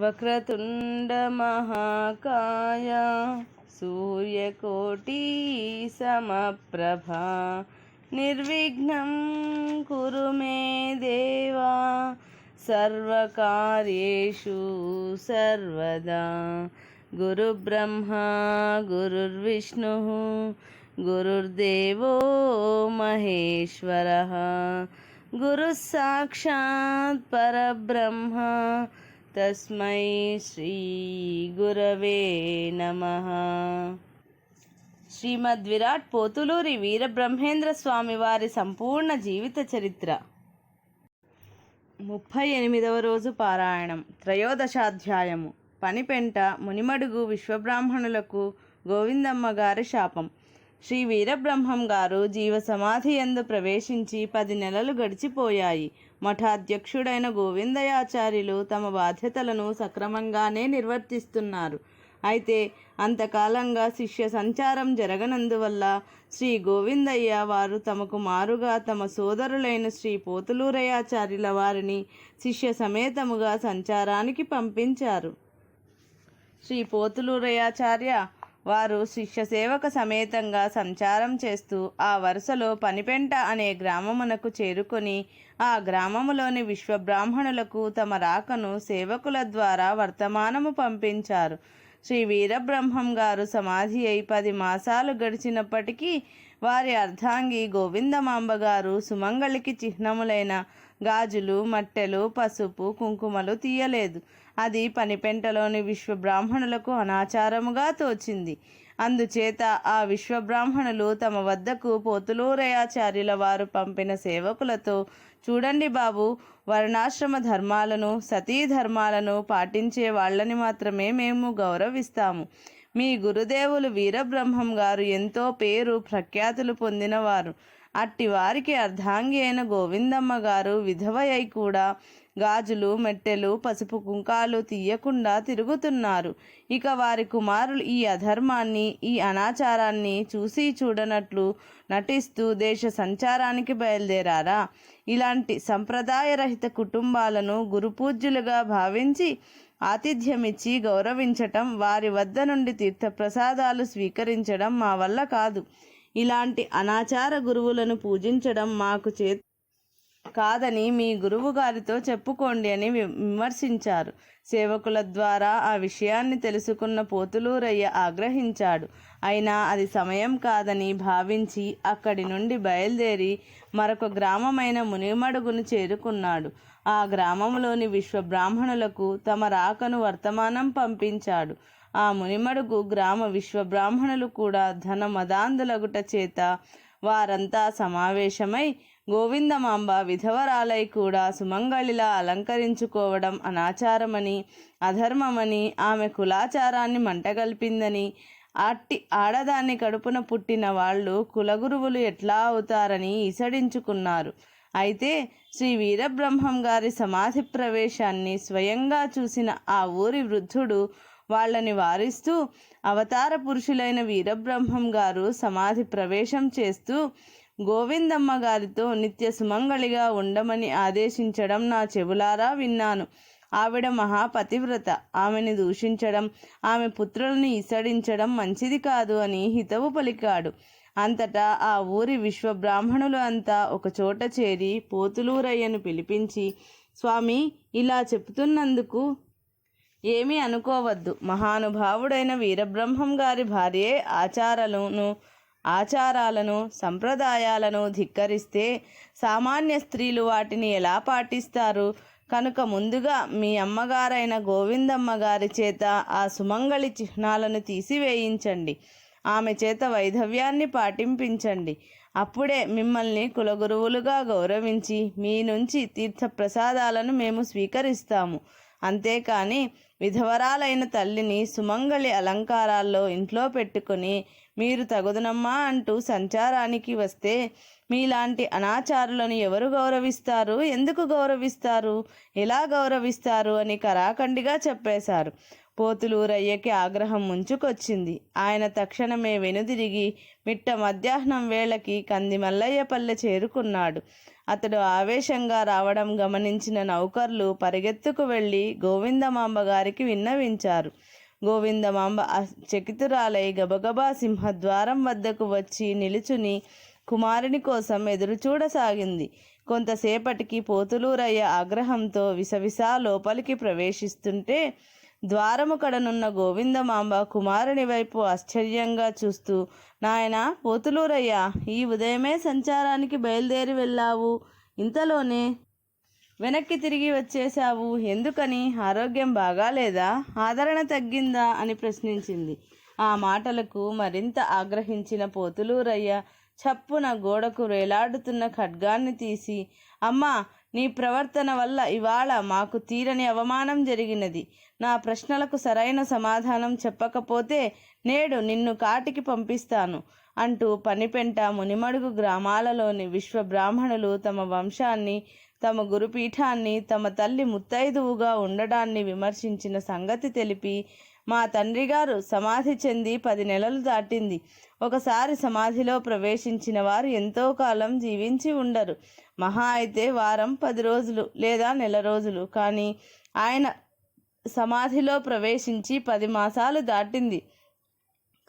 వక్రతుండ మహాకాయ సూర్యకోటి సమప్రభా నిర్విఘ్నం కురు మే దేవా సర్వకార్యేషు సర్వదా. గురుబ్రహ్మా గురుర్విష్ణుః గురుర్దేవో మహేశ్వరః గురుః సాక్షాత్ పరబ్రహ్మ తస్మై శ్రీ గురవే నమః. శ్రీమద్ విరాట్ పోతులూరి వీరబ్రహ్మేంద్ర స్వామి వారి సంపూర్ణ జీవిత చరిత్ర. 38వ రోజు పారాయణం. త్రయోదశాధ్యాయము. పనిపెంట మునిమడుగు విశ్వబ్రాహ్మణులకు గోవిందమ్మ గారి శాపం. శ్రీ వీరబ్రహ్మం గారు జీవ సమాధి యందు ప్రవేశించి 10 నెలలు గడిచిపోయాయి. మఠాధ్యక్షుడైన గోవిందయాచార్యులు తమ బాధ్యతలను సక్రమంగానే నిర్వర్తిస్తున్నారు. అయితే అంతకాలంగా శిష్య సంచారం జరగనందువల్ల శ్రీ గోవిందయ్య వారు తమకు మారుగా తమ సోదరులైన శ్రీ పోతులూరయాచార్యుల వారిని శిష్య సమేతముగా సంచారానికి పంపించారు. శ్రీ పోతులూరయాచార్య వారు శిష్య సేవక సమేతంగా సంచారం చేస్తూ ఆ వరుసలో పనిపెంట అనే గ్రామమునకు చేరుకొని ఆ గ్రామములోని విశ్వబ్రాహ్మణులకు తమ రాకను సేవకుల ద్వారా వర్తమానము పంపించారు. శ్రీ వీరబ్రహ్మం గారు సమాధి అయి 10 మాసాలు గడిచినప్పటికీ వారి అర్ధాంగి గోవిందమాంబ గారు సుమంగళికి చిహ్నములైన గాజులు, మట్టెలు, పసుపు, కుంకుమలు తీయలేదు. అది పనిపెంటలోని విశ్వబ్రాహ్మణులకు అనాచారముగా తోచింది. అందుచేత ఆ విశ్వబ్రాహ్మణులు తమ వద్దకు పోతులూరయాచార్యుల వారు పంపిన సేవకులతో, చూడండి బాబు, వర్ణాశ్రమ ధర్మాలను, సతీ ధర్మాలను పాటించే వాళ్ళని మాత్రమే మేము గౌరవిస్తాము. మీ గురుదేవులు వీరబ్రహ్మం గారు ఎంతో పేరు ప్రఖ్యాతులు పొందినవారు. అట్టి వారికి అర్ధాంగి అయిన గోవిందమ్మ గారు విధవ అయి కూడా గాజులు, మెట్టెలు, పసుపు కుంకాలు తీయకుండా తిరుగుతున్నారు. ఇక వారి కుమారులు ఈ అధర్మాన్ని, ఈ అనాచారాన్ని చూసి చూడనట్లు నటిస్తూ దేశ సంచారానికి బయలుదేరారా? ఇలాంటి సంప్రదాయరహిత కుటుంబాలను గురుపూజ్యులుగా భావించి ఆతిథ్యమిచ్చి గౌరవించటం, వారి వద్ద నుండి తీర్థప్రసాదాలు స్వీకరించడం మా వల్ల కాదు. ఇలాంటి అనాచార గురువులను పూజించడం మాకు కాదని మీ గురువు గారితో చెప్పుకోండి అని విమర్శించారు. సేవకుల ద్వారా ఆ విషయాన్ని తెలుసుకున్న పోతులూరయ్య ఆగ్రహించాడు. అయినా అది సమయం కాదని భావించి అక్కడి నుండి బయలుదేరి మరొక గ్రామమైన మునిమడుగును చేరుకున్నాడు. ఆ గ్రామంలోని విశ్వబ్రాహ్మణులకు తమ రాకను వర్తమానం పంపించాడు. ఆ మునిమడుగు గ్రామ విశ్వబ్రాహ్మణులు కూడా ధన మదాంధులగుట చేత వారంతా సమావేశమై గోవిందమాంబ విధవరాలై కూడా సుమంగళిలా అలంకరించుకోవడం అనాచారమని, అధర్మమని, ఆమె కులాచారాన్ని మంటగల్పిందని, అట్టి ఆడదాన్ని కడుపున పుట్టిన వాళ్ళు కులగురువులు ఎట్లా అవుతారని ఈసడించుకున్నారు. అయితే శ్రీ వీరబ్రహ్మం గారి సమాధి ప్రవేశాన్ని స్వయంగా చూసిన ఆ ఊరి వృద్ధుడు వాళ్ళని వారిస్తూ, అవతార పురుషులైన వీరబ్రహ్మం గారు సమాధి ప్రవేశం చేస్తూ గోవిందమ్మ గారితో నిత్య సుమంగళిగా ఉండమని ఆదేశించడం నా చెవులారా విన్నాను. ఆవిడ మహాపతివ్రత. ఆమెని దూషించడం, ఆమె పుత్రులను ఈసడించడం మంచిది కాదు అని హితవు పలికాడు. అంతటా ఆ ఊరి విశ్వబ్రాహ్మణులు అంతా ఒకచోట చేరి పోతులూరయ్యను పిలిపించి, స్వామి, ఇలా చెప్తున్నందుకు ఏమీ అనుకోవద్దు. మహానుభావుడైన వీరబ్రహ్మం గారి భార్యే ఆచారాలను సంప్రదాయాలను ధిక్కరిస్తే సామాన్య స్త్రీలు వాటిని ఎలా పాటిస్తారు? కనుక ముందుగా మీ అమ్మగారైన గోవిందమ్మ గారి చేత ఆ సుమంగళి చిహ్నాలను తీసివేయించండి. ఆమె చేత వైధవ్యాన్ని పాటింపించండి. అప్పుడే మిమ్మల్ని కులగురువులుగా గౌరవించి మీ నుంచి తీర్థప్రసాదాలను మేము స్వీకరిస్తాము. అంతేకాని విధవరాలైన తల్లిని సుమంగళి అలంకారాల్లో ఇంట్లో పెట్టుకొని మీరు తగుదనమ్మా అంటూ సంచారానికి వస్తే మీలాంటి అనాచారులను ఎవరు గౌరవిస్తారు? ఎందుకు గౌరవిస్తారు? ఎలా గౌరవిస్తారు అని కరాఖండిగా చెప్పేశారు. పోతులూరయ్యకి ఆగ్రహం ముంచుకొచ్చింది. ఆయన తక్షణమే వెనుదిరిగి మిట్ట మధ్యాహ్నం వేళకి కంది మల్లయ్యపల్లె చేరుకున్నాడు. అతడు ఆవేశంగా రావడం గమనించిన నౌకర్లు పరిగెత్తుకు వెళ్ళి గోవిందమాంబ గారికి విన్నవించారు. గోవిందమాంబ చకితురాలై గబగబా సింహద్వారం వద్దకు వచ్చి నిలుచుని కుమారుని కోసం ఎదురుచూడసాగింది. కొంతసేపటికి పోతులూరయ్య ఆగ్రహంతో విసవిసా లోపలికి ప్రవేశిస్తుంటే ద్వారము కడనున్న గోవిందమాంబ కుమారుని వైపు ఆశ్చర్యంగా చూస్తూ, నాయనా పోతులూరయ్య, ఈ ఉదయమే సంచారానికి బయలుదేరి వెళ్ళావు, ఇంతలోనే వెనక్కి తిరిగి వచ్చేశావు, ఎందుకని? ఆరోగ్యం బాగాలేదా? ఆదరణ తగ్గిందా? అని ప్రశ్నించింది. ఆ మాటలకు మరింత ఆగ్రహించిన పోతులూరయ్య చప్పున గోడకు వేలాడుతున్న ఖడ్గాన్ని తీసి, అమ్మా, నీ ప్రవర్తన వల్ల ఇవాళ మాకు తీరని అవమానం జరిగినది. నా ప్రశ్నలకు సరైన సమాధానం చెప్పకపోతే నేడు నిన్ను కాటికి పంపిస్తాను అంటూ పనిపెంట మునిమడుగు గ్రామాలలోని విశ్వబ్రాహ్మణులు తమ వంశాన్ని, తమ గురుపీఠాన్ని, తమ తల్లి ముత్తైదువుగా ఉండడాన్ని విమర్శించిన సంగతి తెలిపి, మా తండ్రిగారు సమాధి చెంది 10 నెలలు దాటింది. ఒకసారి సమాధిలో ప్రవేశించిన వారు ఎంతో కాలం జీవించి ఉండరు. మహా అయితే వారం, 10 రోజులు లేదా నెల రోజులు. కానీ ఆయన సమాధిలో ప్రవేశించి 10 మాసాలు దాటింది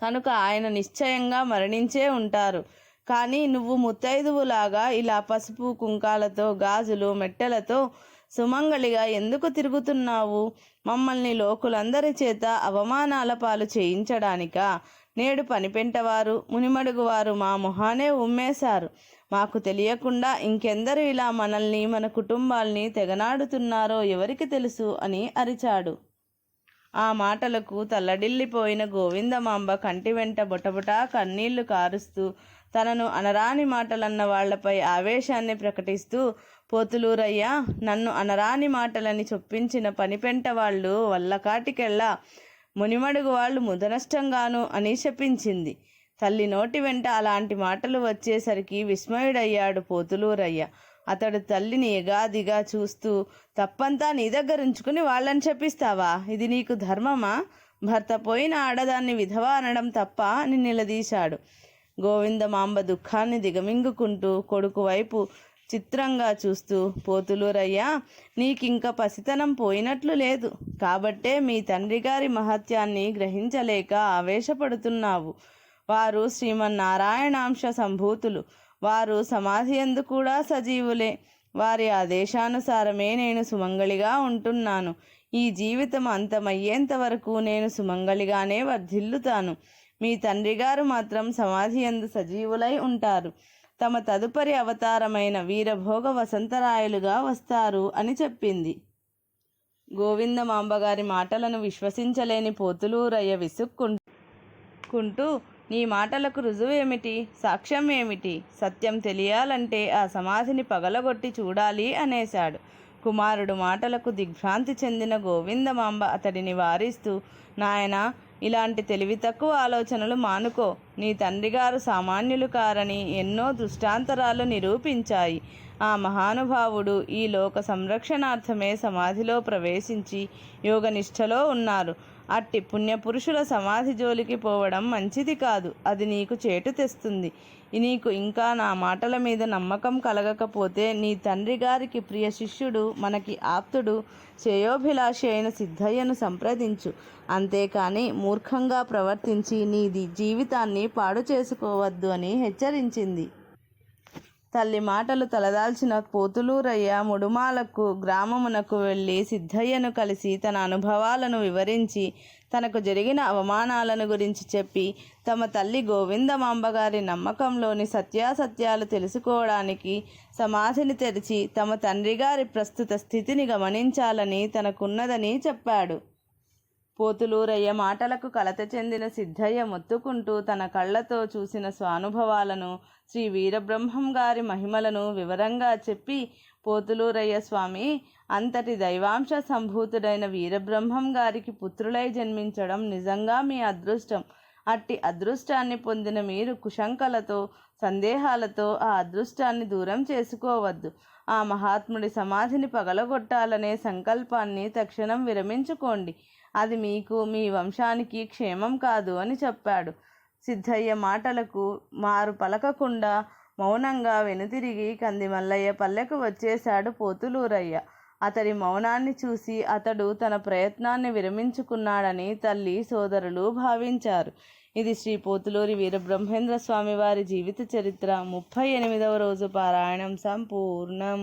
కనుక ఆయన నిశ్చయంగా మరణించే ఉంటారు. కానీ నువ్వు ముత్తైదువులాగా ఇలా పసుపు కుంకాలతో, గాజులు, మెట్టెలతో సుమంగళిగా ఎందుకు తిరుగుతున్నావు? మమ్మల్ని లోకులందరి చేత అవమానాల పాలు చేయించడానికా? నేడు పనిపెంటవారు, మునిమడుగువారు మా మొహానే ఉమ్మేశారు. మాకు తెలియకుండా ఇంకెందరు ఇలా మనల్ని, మన కుటుంబాల్ని తెగనాడుతున్నారో ఎవరికి తెలుసు అని అరిచాడు. ఆ మాటలకు తల్లడిల్లిపోయిన గోవిందమాంబ కంటి వెంట బొటబొటా కన్నీళ్లు కారుస్తూ తనను అనరాని మాటలన్న వాళ్లపై ఆవేశాన్ని ప్రకటిస్తూ, పోతులూరయ్య, నన్ను అనరాని మాటలని చొప్పించిన పనిపెంట వాళ్ళు వల్లకాటికెళ్ళా, మునిమడుగు వాళ్ళు ముదనష్టంగాను అని శపించింది. తల్లి నోటి వెంట అలాంటి మాటలు వచ్చేసరికి విస్మయుడయ్యాడు పోతులూరయ్య. అతడు తల్లిని ఎగాదిగా చూస్తూ, తప్పంతా నీ దగ్గరుంచుకుని వాళ్ళని శపిస్తావా? ఇది నీకు ధర్మమా? భర్త పోయిన ఆడదాన్ని విధవ అనడం తప్ప అని నిలదీశాడు. గోవిందమాంబ దుఃఖాన్ని దిగమింగుకుంటూ కొడుకు వైపు చిత్రంగా చూస్తూ, పోతులూరయ్య, నీకింక పసితనం పోయినట్లు లేదు. కాబట్టే మీ తండ్రి గారి మహత్యాన్ని గ్రహించలేక ఆవేశపడుతున్నావు. వారు శ్రీమన్నారాయణాంశ సంభూతులు. వారు సమాధి యందు కూడా సజీవులే. వారి ఆదేశానుసారమే నేను సుమంగళిగా ఉంటున్నాను. ఈ జీవితం అంతమయ్యేంత వరకు నేను సుమంగళిగానే వర్ధిల్లుతాను. మీ తండ్రి గారు మాత్రం సమాధి యందు సజీవులై ఉంటారు. తమ తదుపరి అవతారమైన వీరభోగ వసంతరాయలుగా వస్తారు అని చెప్పింది. గోవిందమాంబగారి మాటలను విశ్వసించలేని పోతులూరయ్య విసుక్కుంటూ, నీ మాటలకు రుజువు ఏమిటి? సాక్ష్యం ఏమిటి? సత్యం తెలియాలంటే ఆ సమాధిని పగలగొట్టి చూడాలి అనేశాడు. కుమారుడు మాటలకు దిగ్భ్రాంతి చెందిన గోవిందమాంబ అతడిని వారిస్తూ, నాయనా, ఇలాంటి తెలివి తక్కువ ఆలోచనలు మానుకో. నీ తండ్రిగారు సామాన్యులు కారని ఎన్నో దృష్టాంతరాలు నిరూపించాయి. ఆ మహానుభావుడు ఈ లోక సంరక్షణార్థమే సమాధిలో ప్రవేశించి యోగనిష్టలో ఉన్నారు. అట్టి పుణ్యపురుషుల సమాధి జోలికి పోవడం మంచిది కాదు. అది నీకు చేటు తెస్తుంది. నీకు ఇంకా నా మాటల మీద నమ్మకం కలగకపోతే నీ తండ్రి గారికి ప్రియ శిష్యుడు, మనకి ఆప్తుడు, శ్రేయోభిలాషి అయిన సిద్ధయ్యను సంప్రదించు. అంతేకాని మూర్ఖంగా ప్రవర్తించి నీ జీవితాన్ని పాడు చేసుకోవద్దు అని హెచ్చరించింది. తల్లి మాటలు తలదాల్చిన పోతులూరయ్య ముడుమాలకు గ్రామమునకు వెళ్ళి సిద్ధయ్యను కలిసి తన అనుభవాలను వివరించి, తనకు జరిగిన అవమానాలను గురించి చెప్పి, తమ తల్లి గోవిందమాంబగారి నమ్మకంలోని సత్యాసత్యాలు తెలుసుకోవడానికి సమాధిని తెరిచి తమ తండ్రి గారి ప్రస్తుత స్థితిని గమనించాలని తనకున్నదని చెప్పాడు. పోతులూరయ్య మాటలకు కలత చెందిన సిద్ధయ్య మొత్తుకుంటూ తన కళ్ళతో చూసిన స్వానుభవాలను, శ్రీ వీరబ్రహ్మం గారి మహిమలను వివరంగా చెప్పి, పోతులూరయ్య స్వామి, అంతటి దైవాంశ సంభూతుడైన వీరబ్రహ్మం గారికి పుత్రులై జన్మించడం నిజంగా మీ అదృష్టం. అట్టి అదృష్టాన్ని పొందిన మీరు కుశంకలతో, సందేహాలతో ఆ అదృష్టాన్ని దూరం చేసుకోవద్దు. ఆ మహాత్ముడి సమాధిని పగలగొట్టాలనే సంకల్పాన్ని తక్షణం విరమించుకోండి. అది మీకు మీ వంశానికి క్షేమం కాదు అని చెప్పాడు. సిద్ధయ్య మాటలకు మారు పలకకుండా మౌనంగా వెనుతిరిగి కందిమల్లయ్య పల్లెకు వచ్చేశాడు పోతులూరయ్య. అతడి మౌనాన్ని చూసి అతడు తన ప్రయత్నాన్ని విరమించుకున్నాడని తల్లి సోదరులు భావించారు. ఇది శ్రీ పోతులూరి వీరబ్రహ్మేంద్ర స్వామి వారి జీవిత చరిత్ర 38వ రోజు పారాయణం సంపూర్ణం.